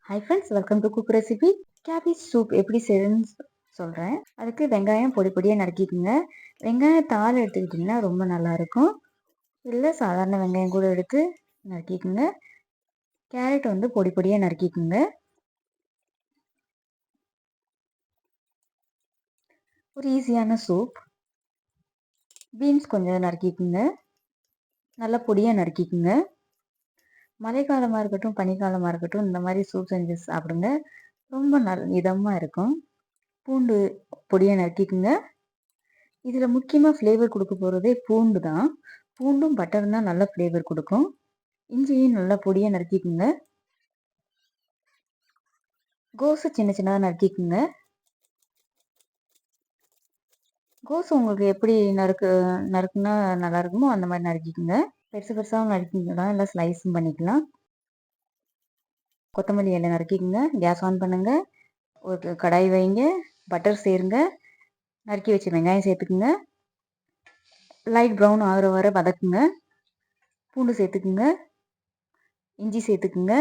Hi friends, welcome to cook recipe. Cabbage soup எப்படி செய்யணும்னு சொல்கிறேன். அதுக்கு வெங்காயம் பொடி பொடியாக நறுக்கிக்குங்க. வெங்காயத்தாள் எடுத்துக்கிட்டிங்கன்னா ரொம்ப நல்லாயிருக்கும். இல்லை சாதாரண வெங்காயம் கூட எடுத்து நறுக்கிக்குங்க. கேரட் வந்து பொடி பொடியாக நறுக்கிக்குங்க. ஒரு ஈஸியான சூப். பீன்ஸ் கொஞ்சம் நறுக்கிக்குங்க. நல்லா பொடியாக நறுக்கிக்குங்க. மழைக்காலமாக இருக்கட்டும், பனிக்காலமாக இருக்கட்டும், இந்த மாதிரி சூப் செஞ்சு சாப்பிடுங்க. ரொம்ப இதமாக இருக்கும். பூண்டு பொடியாக நறுக்கிக்குங்க. இதில் முக்கியமாக ஃப்ளேவர் கொடுக்க போகிறதே பூண்டு தான். பூண்டும் பட்டரும் தான் நல்ல ஃப்ளேவர் கொடுக்கும். இஞ்சியும் நல்லா பொடியாக நறுக்கிக்குங்க. கோஸு சின்ன சின்னதாக நறுக்கிக்குங்க. கோஸ் உங்களுக்கு எப்படி நறுக்குனா நல்லா இருக்குமோ அந்த மாதிரி நறுக்கிக்குங்க. பெருசு பெருசாகவும் நறுக்கிக்கலாம், இல்லை ஸ்லைஸும் பண்ணிக்கலாம். கொத்தமல்லி இலை நறுக்கிக்குங்க. கேஸ் ஆன் பண்ணுங்க. ஒரு கடாய் வைங்க. பட்டர் சேருங்க. நறுக்கி வச்ச வெங்காயம் சேர்த்துக்குங்க. லைட் ப்ரௌன் ஆகிற வரை வதக்குங்க. பூண்டு சேர்த்துக்குங்க. இஞ்சி சேர்த்துக்குங்க.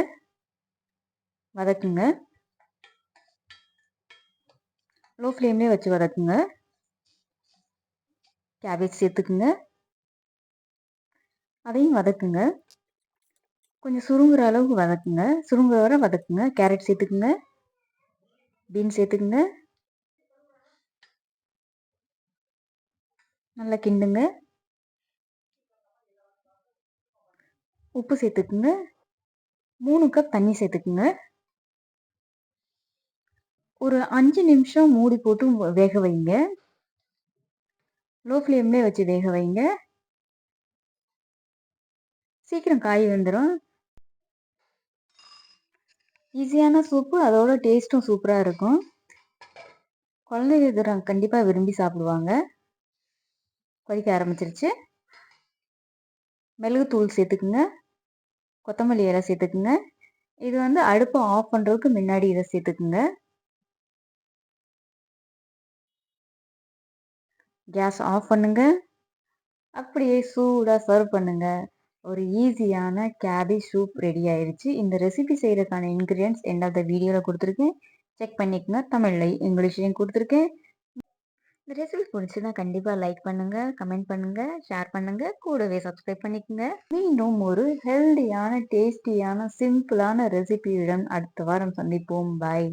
வதக்குங்க. லோ ஃப்ளேம்லேயே வச்சு வதக்குங்க. கேபேஜ் சேர்த்துக்குங்க. அதையும் வதக்குங்க. கொஞ்சம் சுருங்குற அளவுக்கு வதக்குங்க. சுருங்குற வரை வதக்குங்க. கேரட் சேர்த்துக்குங்க. பீன்ஸ் சேர்த்துக்குங்க. நல்லா கிண்டுங்க. உப்பு சேர்த்துக்குங்க. 3 கப் தண்ணி சேர்த்துக்குங்க. ஒரு 5 நிமிஷம் மூடி போட்டு வேக வைங்க. லோ ஃப்ளேம்லேயே வச்சு வேக வைங்க. சீக்கிரம் காய் வெந்துடும். ஈஸியான சூப்பு, அதோட டேஸ்ட்டும் சூப்பராக இருக்கும். குழந்தைங்க கண்டிப்பாக விரும்பி சாப்பிடுவாங்க. கொதிக்க ஆரம்பிச்சிருச்சு. மிளகுத்தூள் சேர்த்துக்குங்க. கொத்தமல்லி இலை சேர்த்துக்குங்க. இது வந்து அடுப்பை ஆஃப் பண்ணுறதுக்கு முன்னாடி இதை சேர்த்துக்குங்க. கேஸ் ஆஃப் பண்ணுங்க. அப்படியே சூடாக சர்வ் பண்ணுங்க. ஒரு ஈஸியான கேபேஜ் சூப் ரெடி ஆயிடுச்சு. இந்த ரெசிபி செய்யறதுக்கான இன்க்ரீடியன்ஸ் எண்ட் ஆஃப் த வீடியோவில் கொடுத்துருக்கேன். செக் பண்ணிக்கோங்க. தமிழ்ல இங்கிலீஷ்லையும் கொடுத்துருக்கேன். இந்த ரெசிபி பிடிச்சதுன்னா கண்டிப்பாக லைக் பண்ணுங்க, கமெண்ட் பண்ணுங்க, ஷேர் பண்ணுங்க, கூடவே சப்ஸ்கிரைப் பண்ணிக்கோங்க. மீண்டும் ஒரு ஹெல்தியான, டேஸ்டியான, சிம்பிளான ரெசிபியுடன் அடுத்த வாரம் சந்திப்போம். பாய்.